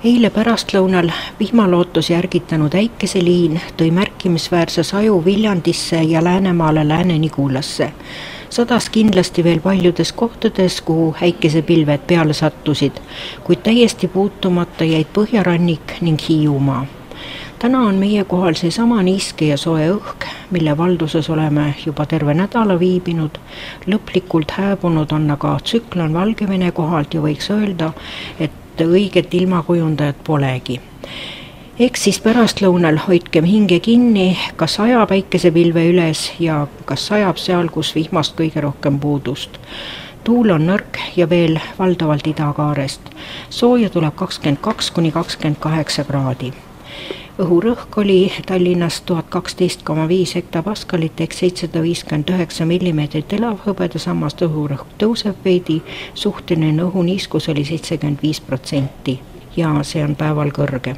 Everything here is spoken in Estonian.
Eile pärastlõunal vihmalootusi ärgitanud äikeseliin tõi märkimisväärse saju Viljandisse ja Läänemaale Lääne-Nigulasse. Sadas kindlasti veel paljudes kohtades, kuhu äikesepilved peale sattusid, kuid täiesti puutumata jäid Põhjarannik ning Hiiumaa. Täna on meie kohal seesama niiske ja soe õhk, mille valduses oleme juba terve nädala viibinud. Lõplikult hääbunud on aga tsüklon Valgevene kohalt ja võiks öelda, et õiget ilmakujundajat polegi. Eks siis pärastlõunal hoidkem hinge kinni, kas sajab äikesepilve üles ja kas sajab seal, kus vihmast kõige rohkem puudust. Tuul on nõrk ja veel valdavalt idakaarest. Sooja tuleb 22–28 kraadi. Õhurõhk oli Tallinnas 1012,5 hektapaskalit ehk 759 millimeetrit elavhõbedasammast. Õhurõhk tõuseb veidi, suhteline õhuniiskus oli 75% ja see on päeval kõrge.